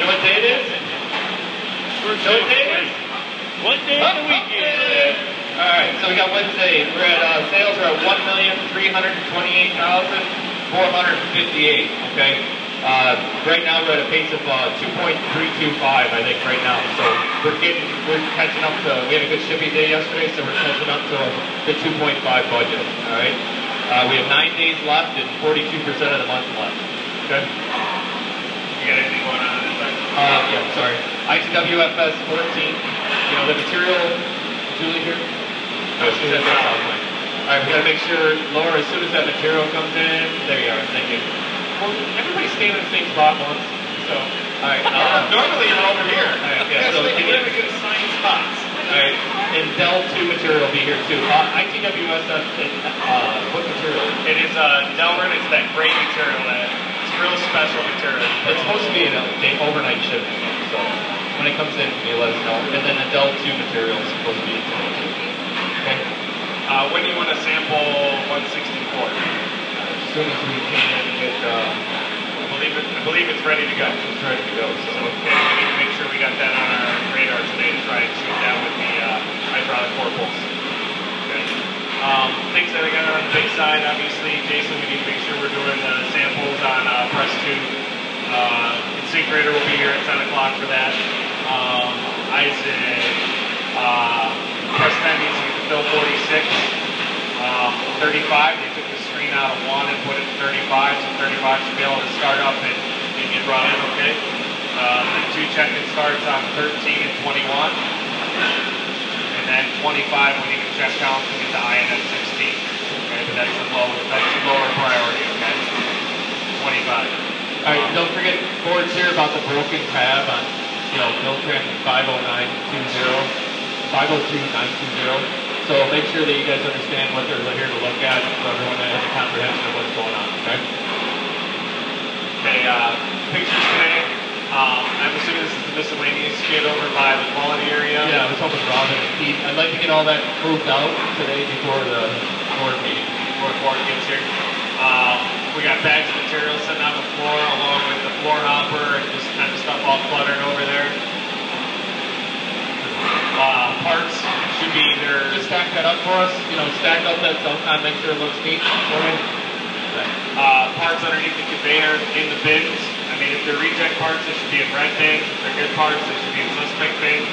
know what day it is? You know what day it is? What day of the week is it? Alright, so we got Wednesday. We're at, sales are at $1,328,458, okay? Right now we're at a pace of 2.325, I think, right now. So we're catching up to, we had a good shipping day yesterday, so we're catching up to the 2.5 budget, alright? We have 9 days left and 42% of the month left, okay? You got anything going on this side? Yeah, sorry. ITWFS 14, you know, the material, Julie here? No, she's at Southway. Alright, we gotta make sure, Laura, as soon as that material comes in, there you are, thank you. Well, everybody staying in the same spot once, so, alright. Normally you're over here. Alright, yeah, so we're going to get assigned spots. Alright, and Dell 2 material will be here too. ITWSF, what material? It is Delrin. It's that great material. It's real special material. It's supposed to be an overnight shipment, so when it comes in, you let us know. And then the Dell 2 material is supposed to be in today too. Okay? When do you want to sample 164? As soon as we can get, I believe it's ready to go. It's ready to go. So okay, we need to make sure we got that on our radar today to try and shoot that with the hydraulic portables. Okay. Things that I got on the big side, obviously, Jason, we need to make sure we're doing samples on press 2. InSyncGrader will be here at 10 o'clock for that. Isaac, press 10 needs to get to fill 46. 35, they took the screen out of 1 and put it to 35, so 35 should be able to start up and get brought in, okay? Then 2 check-in starts on 13 and 21. And then 25 when you can check counts and get to INS 16. Okay, but that's the lower priority, okay? 25. Alright, don't forget boards here about the broken tab on, you know, Buildtran 50920, 502920. So make sure that you guys understand what they're here to look at, so everyone has a comprehension of what's going on, okay? Okay, pictures today. I'm assuming this is the miscellaneous skid over by the quality area. Yeah, I was hoping Robin and Pete. I'd like to get all that moved out today before the board meeting. Before the board gets here. We got bags of material sitting on the floor along with the floor hopper and just kind of stuff all cluttered over there. Parts should be either... Just stack that up for us. You know, stack up that Delcon, make sure it looks neat. Okay. Parts underneath the conveyor in the bins. I mean, if they're reject parts, they should be in red bins. If they're good parts, they should be in suspect bins.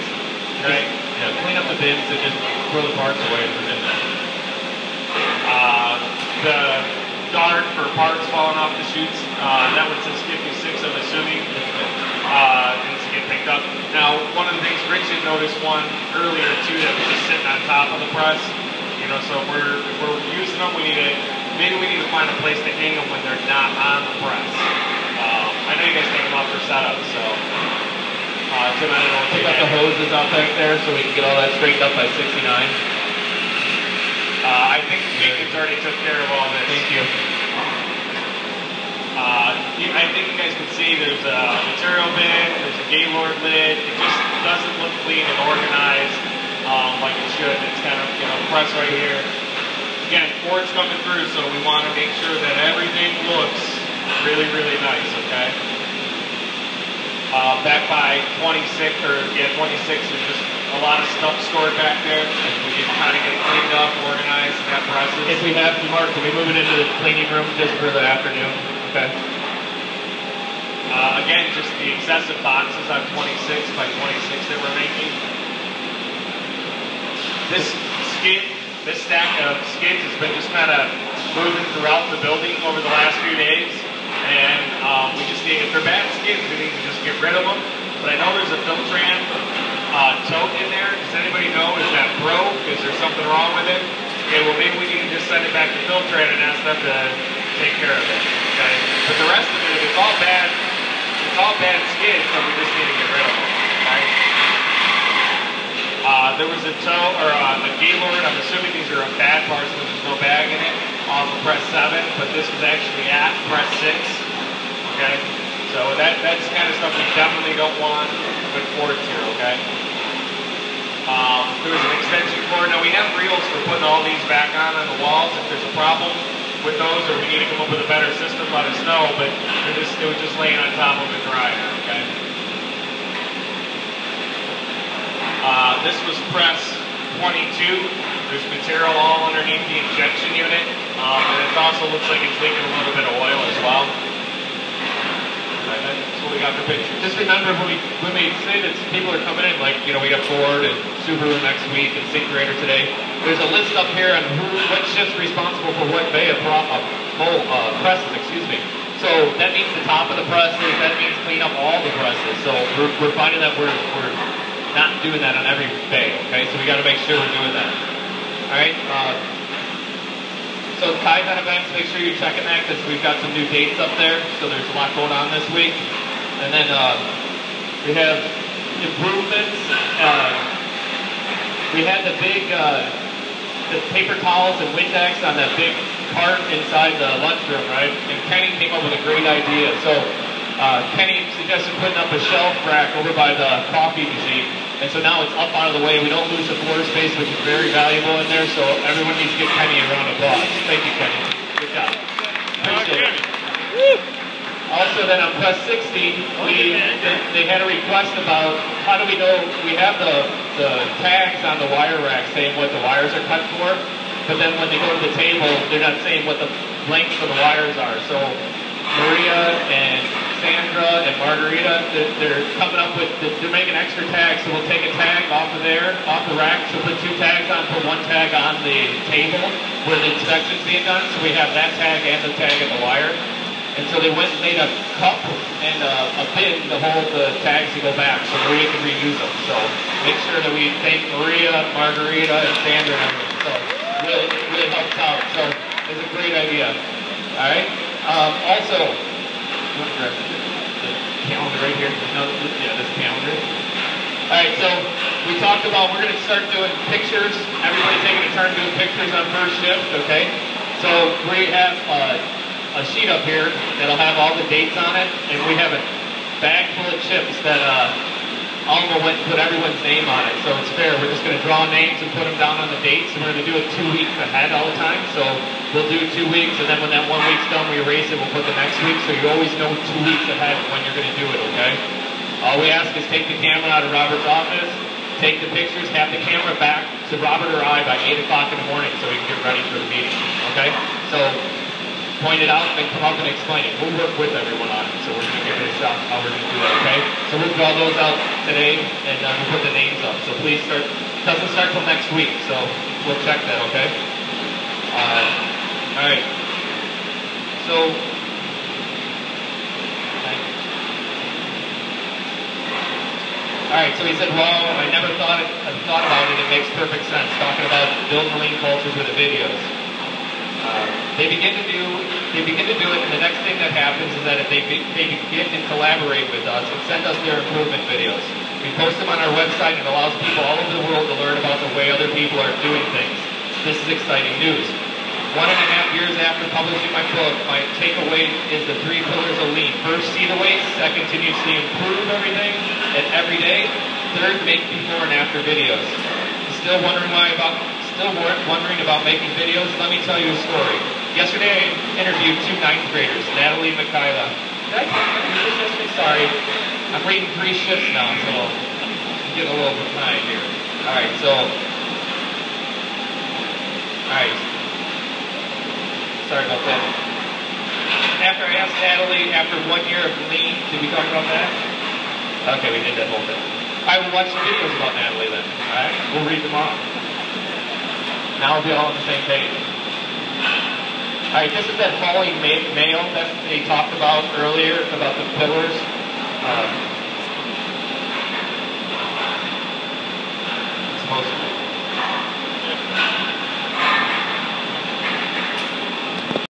Okay? Yeah, clean up the bins and just throw the parts away if they're in there. The guard for parts falling off the chutes, that one says 56, I'm assuming. Needs to get picked up. Now, one of the things Rich had noticed one earlier too that was just sitting on top of the press. You know, so if we're using them, maybe we need to find a place to hang them when they're not on the press. I know you guys hang them up for setup, so Tim, I don't know. Pick up the hoses out back there so we can get all that straightened up by 69. I think maintenance already took care of all this. Thank you. I think you guys can see there's a material bin, there's a Gaylord lid. It just doesn't look clean and organized like it should. It's kind of, you know, press right here. Again, Ford's coming through, so we want to make sure that everything looks really, really nice, okay? Back by 26, 26 is just a lot of stuff stored back there. We can kind of get it cleaned up, organized, and have presses. If we have to, Mark, can we move it into the cleaning room just for the afternoon? Okay. Again, just the excessive boxes on 26 by 26 that we're making. This stack of skids has been just kind of moving throughout the building over the last few days. And we just need, if they're bad skids, we need to just get rid of them. But I know there's a Filtran tote in there. Does anybody know, is that broke? Is there something wrong with it? Okay, well maybe we need to just send it back to Filtran and ask them to take care of it. Okay? But the rest of it, if it's all bad skids, then we just need to get rid of them. Okay? There was a tow, or a Gaylord, I'm assuming these are bad parts because there's no bag in it, off of press 7, but this was actually at press 6. Okay? So that's the kind of stuff we definitely don't want with Fords here, okay? There was an extension cord. Now we have reels for putting all these back on the walls. If there's a problem with those or we need to come up with a better system, let us know, but it was just laying on top of a dryer, okay? This was press 22. There's material all underneath the injection unit, and it also looks like it's leaking a little bit of oil as well. Right, that's what we got for pictures. Just remember when we say that people are coming in, like, you know, we got Ford and Subaru next week and Syncrator today. There's a list up here on what shift's responsible for what bay of presses, excuse me. So that means the top of the presses, that means clean up all the presses. So we're finding that we're not doing that on every bay, okay? So we got to make sure we're doing that. All right. So Kaizen events, make sure you're checking that because we've got some new dates up there. So there's a lot going on this week. And then we have improvements. We had the big the paper towels and Windex on that big cart inside the lunchroom, right? And Kenny came up with a great idea. So Kenny suggested putting up a shelf rack over by the coffee machine. And so now it's up out of the way. We don't lose the floor space, which is very valuable in there. So everyone needs to give Kenny a round of applause. Thank you, Kenny. Good job. Appreciate it. Also, then on press 60, they had a request about how do we know we have the tags on the wire rack saying what the wires are cut for, but then when they go to the table, they're not saying what the lengths of the wires are. So Maria and Sandra and Margarita, they're coming up with, they're making extra tags, so we'll take a tag off of there, off the rack, so put two tags on, put one tag on the table where the inspection's being done, so we have that tag and the tag at the wire. And so they went and made a cup and a bin to hold the tags to go back, so Maria can reuse them. So make sure that we thank Maria, Margarita, and Sandra and everything. So really helps out. So it's a great idea. All right. Also, you want to grab the calendar right here? No, yeah, this calendar. All right, so we talked about we're going to start doing pictures. Everybody taking a turn doing pictures on first shift, okay? So we have a sheet up here that'll have all the dates on it, and we have a bag full of chips that Alma went and put everyone's name on it. So it's fair. We're just going to draw names and put them down on the dates, and we're going to do it 2 weeks ahead all the time. So we'll do 2 weeks, and then when that 1 week's done, we erase it. We'll put the next week, so you always know 2 weeks ahead when you're going to do it, okay? All we ask is take the camera out of Robert's office, take the pictures, have the camera back to Robert or I by 8 o'clock in the morning so we can get ready for the meeting, okay? So point it out and come up and explain it. We'll work with everyone on it, so we're going to give it a shot how we're going to do that, okay? So we'll draw those out today, and we'll put the names up. So please start, it doesn't start till next week, so we'll check that, okay? All right. So, all right, so he said, well, I never thought about it. It makes perfect sense, talking about building lean cultures with the videos. They begin to do it, and the next thing that happens is that if they begin to collaborate with us and send us their improvement videos. We post them on our website, and it allows people all over the world to learn about the way other people are doing things. This is exciting news. 1.5 years after publishing my book, my takeaway is the 3 pillars of lean. First, see the waste. Second, continuously improve everything and every day. Third, make before and after videos. Still wondering about making videos? Let me tell you a story. Yesterday I interviewed 2 9th graders, Natalie and Michaela. Did I do this yesterday? Sorry. I'm reading 3 shifts now, so I'm getting a little behind here. Alright, sorry about that. After I asked Natalie, after 1 year of lean, did we talk about that? Okay, we did that whole thing. I will watch the videos about Natalie then. Alright? We'll read them all. Now we'll be all on the same page. Alright, this is that hauling mail that they talked about earlier, about the pillars.